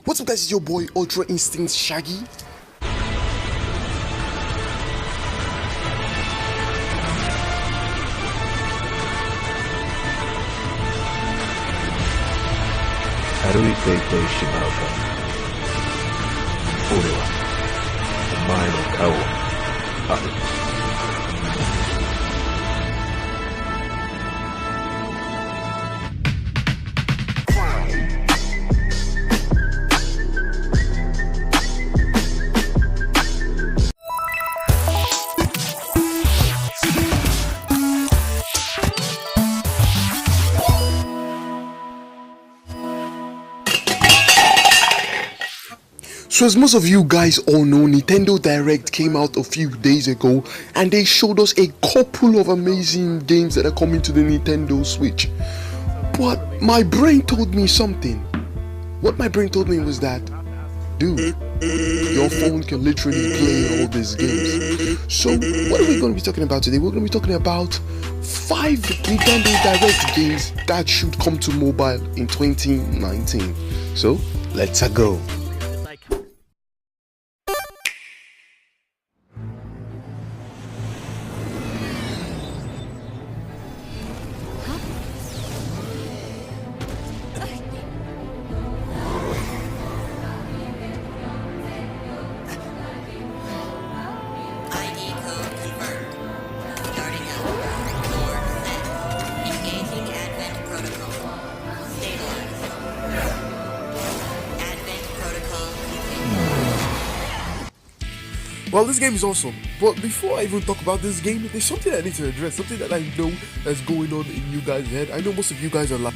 What's up guys, it's your boy Ultra Instinct Shaggy. So as most of you guys all know, Nintendo Direct came out a few days ago and they showed us a couple of amazing games that are coming to the Nintendo Switch. But my brain told me something. What my brain told me was that, dude, your phone can literally play all these games. So what are we going to be talking about today? We're going to be talking about 5 Nintendo Direct games that should come to mobile in 2019. So let's go. Well, this game is awesome, but before I even talk about this game, there's something I need to address, something that I know that's going on in you guys' head. I know most of you guys are like,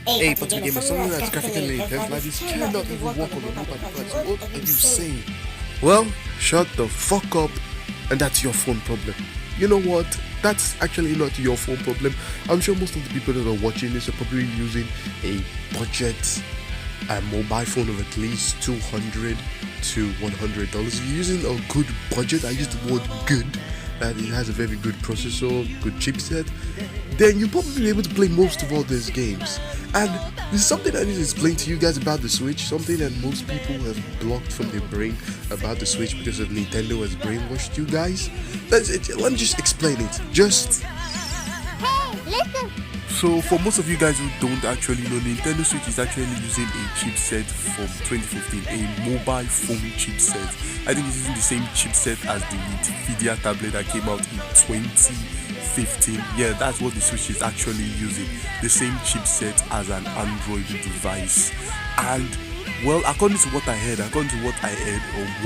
hey, but the game is something that's graphically intense, like this cannot even work on a mobile device. What are you saying? Well, shut the fuck up, and that's your phone problem. You know what? That's actually not your phone problem. I'm sure most of the people that are watching this are probably using a budget mobile phone of at least $200 to $100. If you're using a good budget, I use the word good, that it has a very good processor, good chipset, then you'll probably be able to play most of all these games. And this is something I need to explain to you guys about the Switch, something that most people have blocked from their brain about the Switch because of Nintendo has brainwashed you guys. Let me just explain it. Hey, listen! So for most of you guys who don't actually know, Nintendo Switch is actually using a chipset from 2015, a mobile phone chipset. I think it's using the same chipset as the Nvidia tablet that came out in 2015. Yeah, that's what the Switch is actually using, the same chipset as an Android device. And well, according to what I heard or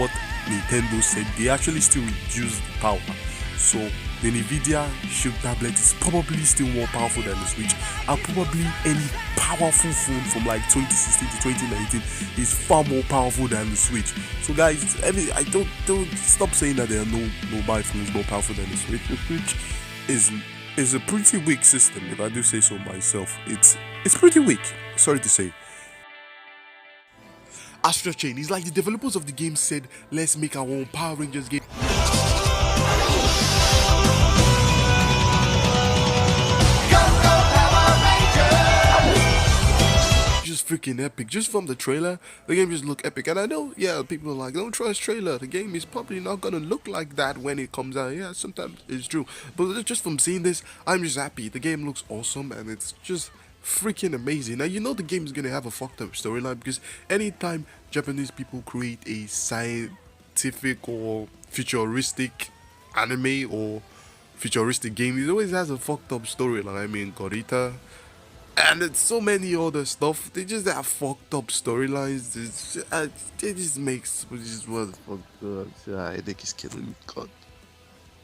what Nintendo said, they actually still reduced the power. So the Nvidia chip tablet is probably still more powerful than the Switch, and probably any powerful phone from like 2016 to 2019 is far more powerful than the Switch. So guys, I don't stop saying that there are no mobile phones more powerful than the Switch. The Switch is a pretty weak system, if I do say so myself. It's pretty weak, sorry to say. Astro Chain is like the developers of the game said, let's make our own Power Rangers game. Just freaking epic. Just from the trailer, the game just look epic. And I know, yeah, people are like, don't trust trailer, the game is probably not gonna look like that when it comes out. Yeah, sometimes it's true, but just from seeing this, I'm just happy. The game looks awesome and it's just freaking amazing. Now you know the game is gonna have a fucked up storyline, because anytime Japanese people create a scientific or futuristic anime or futuristic game, it always has a fucked up storyline. I mean, Gorita, and it's so many other stuff. They just have fucked up storylines. It just makes what the fuck. I think it's killing me. God,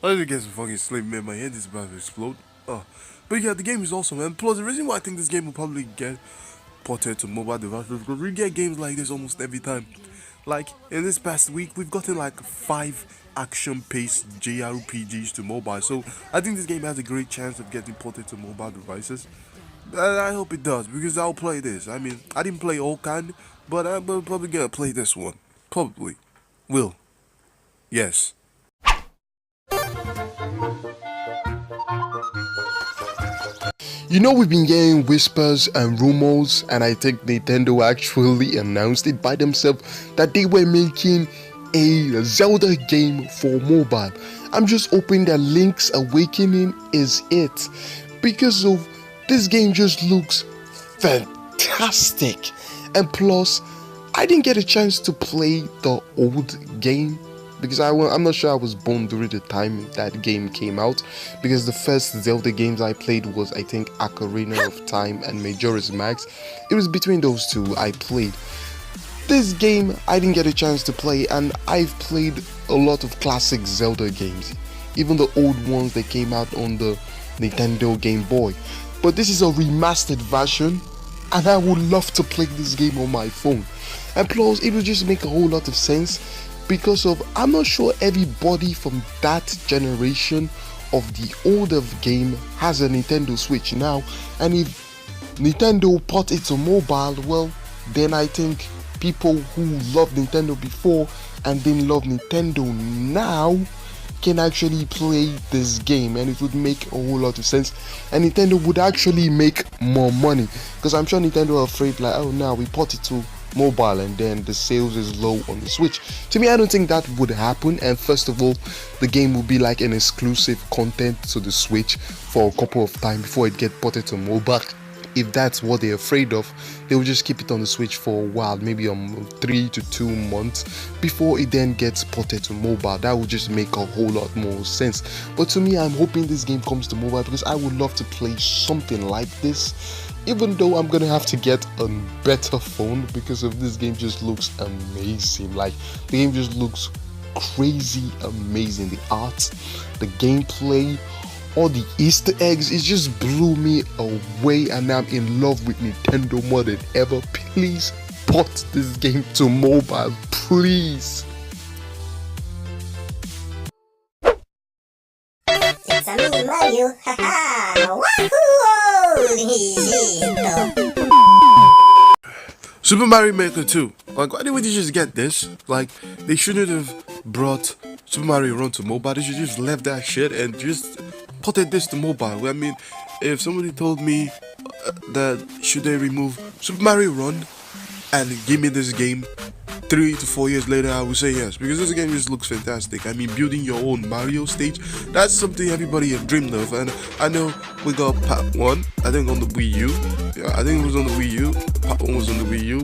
I need to get some fucking sleep, man. My head is about to explode. But yeah, the game is awesome, and plus the reason why I think this game will probably get ported to mobile devices, because we get games like this almost every time. Like in this past week, we've gotten like 5 action-paced JRPGs to mobile. So I think this game has a great chance of getting ported to mobile devices. I hope it does, because I'll play this. I mean, I didn't play all kind, but I'm probably gonna play this one. Probably. Will. Yes. You know, we've been getting whispers and rumors, and I think Nintendo actually announced it by themselves that they were making a Zelda game for mobile. I'm just hoping that Link's Awakening is it, because of this game just looks fantastic. And plus, I didn't get a chance to play the old game because I'm not sure I was born during the time that game came out, because the first Zelda games I played was, I think, Ocarina of Time and Majora's Mask. It was between those two I played. This game I didn't get a chance to play, and I've played a lot of classic Zelda games, even the old ones that came out on the Nintendo Game Boy. But this is a remastered version, and I would love to play this game on my phone. And plus, it would just make a whole lot of sense, because of, I'm not sure everybody from that generation of the older game has a Nintendo Switch now, and if Nintendo port it to mobile, well, then I think people who loved Nintendo before and didn't love Nintendo now can actually play this game, and it would make a whole lot of sense, and Nintendo would actually make more money, because I'm sure Nintendo are afraid like, oh, now we port it to mobile and then the sales is low on the Switch. To me, I don't think that would happen, and first of all, the game will be like an exclusive content to the Switch for a couple of time before it get ported to mobile. If that's what they're afraid of, they will just keep it on the Switch for a while, maybe 3 to 2 months before it then gets ported to mobile. That would just make a whole lot more sense. But to me, I'm hoping this game comes to mobile, because I would love to play something like this, even though I'm gonna have to get a better phone, because of this game just looks amazing. Like, the game just looks crazy amazing. The art, the gameplay, all the Easter eggs, it just blew me away, and I'm in love with Nintendo more than ever. Please port this game to mobile, please. It's a me, Mario. Haha! Wahoo! Super Mario Maker 2. Like, why didn't they just get this? Like, they shouldn't have brought Super Mario Run to mobile. They should just left that shit and just ported this to mobile. I mean, if somebody told me that should they remove Super Mario Run and give me this game 3 to 4 years later, I would say yes, because this game just looks fantastic. I mean, building your own Mario stage, that's something everybody have dreamed of. And I know we got part 1, I think on the Wii U. Yeah, I think it was on the Wii U. Part 1 was on the Wii U.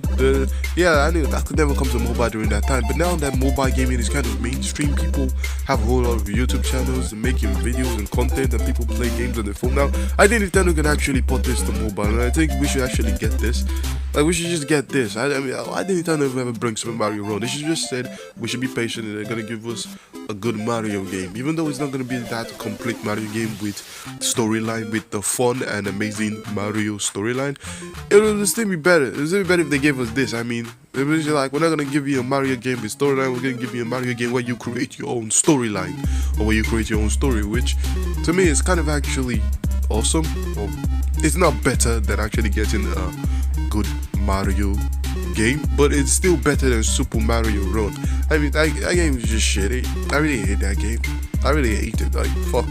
Yeah, I knew that could never come to mobile during that time. But now that mobile gaming is kind of mainstream, people have a whole lot of YouTube channels and making videos and content, and people play games on their phone now. I think Nintendo can actually put this to mobile, and I think we should actually get this. Like, we should just get this. I mean, why didn't Nintendo ever bring Super Mario Run? They should just said we should be patient and they're gonna give us a good Mario game. Even though it's not gonna be that complete Mario game with storyline, with the fun and amazing Mario storyline, it will still be better. It will still be better if they gave us this. I mean, it was like, we're not gonna give you a Mario game with storyline. We're gonna give you a Mario game where you create your own storyline, or where you create your own story, which to me is kind of actually awesome. Well, it's not better than actually getting a good Mario game, but it's still better than Super Mario Run. I mean, that game is just shitty. I really hate that game. I really hate it. Like, fuck.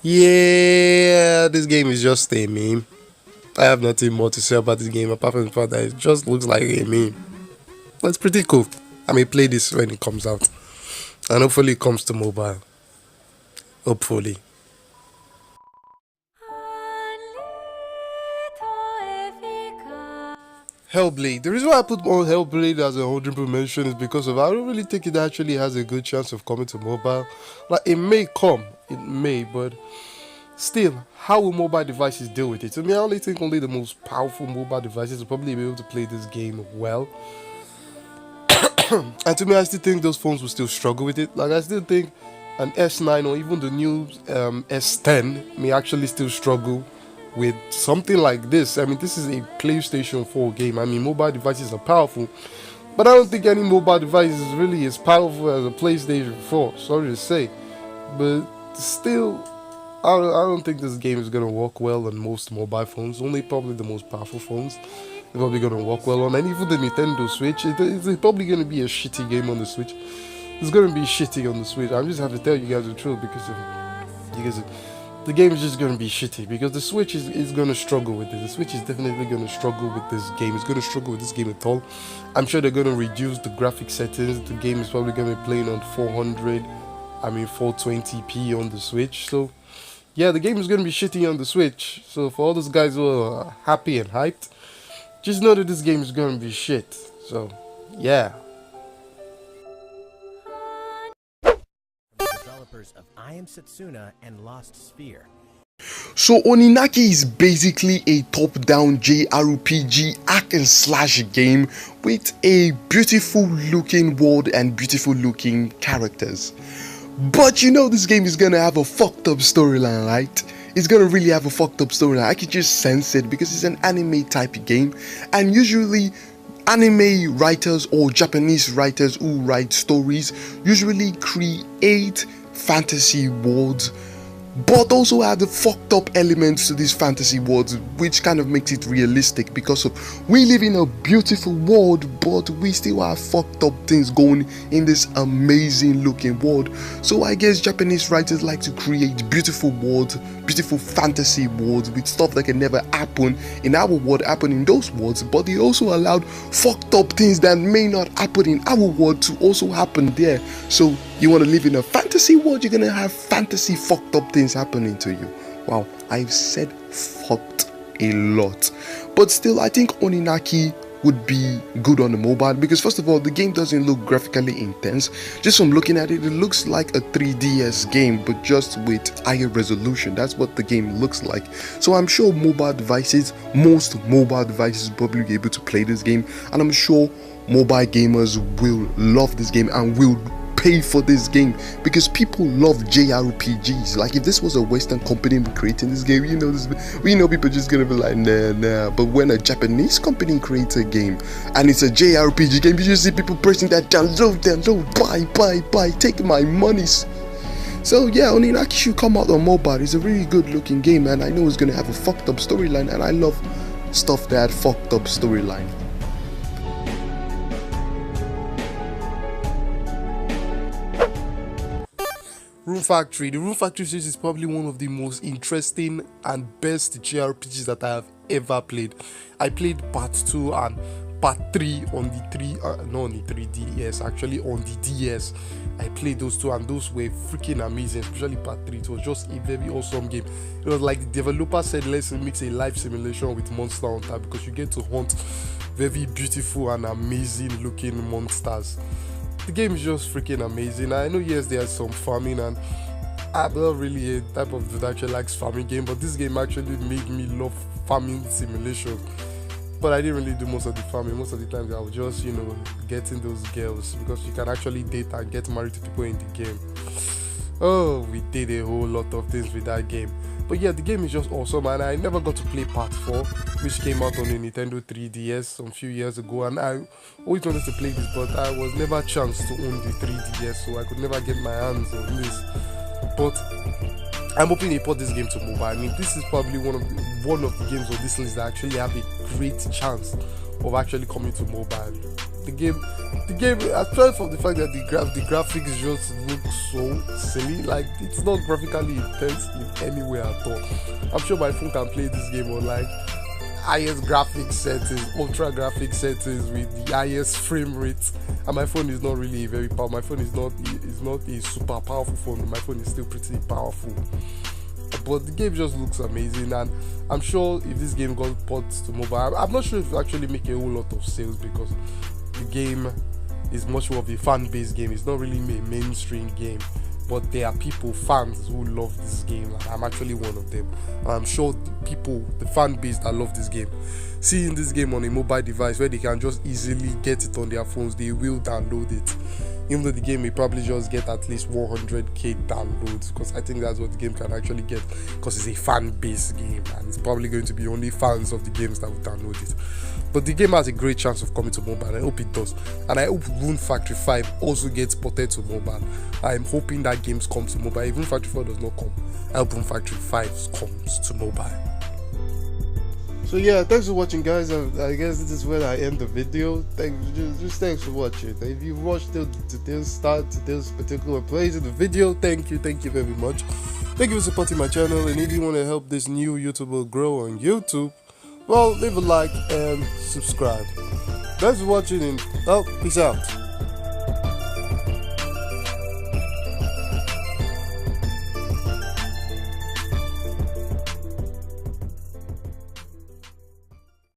Yeah, this game is just a meme. I have nothing more to say about this game apart from the fact that it just looks like a meme. But it's pretty cool. I may play this when it comes out. And hopefully it comes to mobile. Hopefully. Hellblade. The reason why I put on Hellblade as a honorable mention is because of I don't really think it actually has a good chance of coming to mobile. Like, it may come, it may, but Still, how will mobile devices deal with it? To me, I only think only the most powerful mobile devices will probably be able to play this game well. And to me, I still think those phones will still struggle with it. Like, I still think an S9 or even the new S10 may actually still struggle with something like this. I mean, this is a PlayStation 4 game. I mean, mobile devices are powerful, but I don't think any mobile device is really as powerful as a PlayStation 4. Sorry to say, but still, I don't think this game is gonna work well on most mobile phones. Only probably the most powerful phones are probably gonna work well on, and even the Nintendo Switch. It's probably gonna be a shitty game on the Switch. It's gonna be shitty on the Switch. I just have to tell you guys the truth because the game is just gonna be shitty because the Switch is gonna struggle with it. The Switch is definitely gonna struggle with this game. It's gonna struggle with this game at all. I'm sure they're gonna reduce the graphic settings. The game is probably gonna be playing on 420p on the Switch. So yeah, the game is gonna be shitty on the Switch. So for all those guys who are happy and hyped, just know that this game is gonna be shit. So yeah. Developers of I Am Setsuna and Lost Sphere. So Oninaki is basically a top-down JRPG hack and slash game with a beautiful looking world and beautiful looking characters. But you know this game is gonna have a fucked up storyline, right? It's gonna really have a fucked up storyline. I can just sense it because it's an anime type game, and usually anime writers or Japanese writers who write stories usually create fantasy worlds, but also add the fucked up elements to these fantasy worlds, which kind of makes it realistic because of we live in a beautiful world, but we still have fucked up things going in this amazing looking world. So I guess Japanese writers like to create beautiful worlds, beautiful fantasy worlds with stuff that can never happen in our world happen in those worlds, but they also allowed fucked up things that may not happen in our world to also happen there. So you want to live in a fantasy world, you're gonna have fantasy fucked up things happening to you. Wow, I've said fucked a lot, but still I think Oninaki would be good on the mobile because first of all, the game doesn't look graphically intense. Just from looking at it, it looks like a 3DS game but just with higher resolution. That's what the game looks like. So I'm sure most mobile devices will probably be able to play this game, and I'm sure mobile gamers will love this game and will pay for this game because people love JRPGs. Like if this was a Western company creating this game, we know people just gonna be like nah. But when a Japanese company creates a game and it's a JRPG game, you just see people pressing that download, buy, take my monies. So yeah, Oninaki should come out on mobile. It's a really good looking game, and I know it's gonna have a fucked up storyline, and I love stuff that fucked up storyline. Room Factory. The Room Factory series is probably one of the most interesting and best JRPGs that I have ever played. I played part 2 and part 3 on the 3DS, actually on the DS. I played those two and those were freaking amazing, especially part 3. It was just a very awesome game. It was like the developer said, let's mix a life simulation with Monster Hunter because you get to hunt very beautiful and amazing looking monsters. The game is just freaking amazing. I know yes there's some farming, and I'm not really a type of dude that actually likes farming game, but this game actually made me love farming simulation. But I didn't really do most of the farming. Most of the time I was just getting those girls because you can actually date and get married to people in the game. Oh, we did a whole lot of things with that game. But yeah, the game is just awesome, and I never got to play part 4, which came out on the Nintendo 3DS some few years ago, and I always wanted to play this, but I was never chanced to own the 3DS, so I could never get my hands on this. But I'm hoping they put this game to mobile. I mean, this is probably one of the games on this list that actually have a great chance of actually coming to mobile. The game, aside from the fact that the graphics just look so silly, like it's not graphically intense in any way at all. I'm sure my phone can play this game on like highest graphics settings, ultra graphic settings with the highest frame rate, and my phone is not really very powerful. My phone is not a super powerful phone. My phone is still pretty powerful. But the game just looks amazing, and I'm sure if this game got ported to mobile, I'm not sure if it actually make a whole lot of sales because the game is much more of a fan-based game. It's not really a mainstream game. but there are people, fans, who love this game, and I'm actually one of them. And I'm sure the fan base that love this game, seeing this game on a mobile device where they can just easily get it on their phones, they will download it. Even though the game may probably just get at least 100k downloads, because I think that's what the game can actually get, because it's a fan-based game and it's probably going to be only fans of the games that will download it. But the game has a great chance of coming to mobile, and I hope it does. And I hope Rune Factory 5 also gets ported to mobile. I'm hoping that games come to mobile. If Rune Factory 4 does not come, I hope Rune Factory 5 comes to mobile. So yeah, thanks for watching, guys. I guess this is where I end the video. Thanks for watching. If you've watched to this start to this particular place in the video, thank you very much. Thank you for supporting my channel, and if you want to help this new YouTuber grow on YouTube, well, leave a like and subscribe. Thanks for watching, and peace out.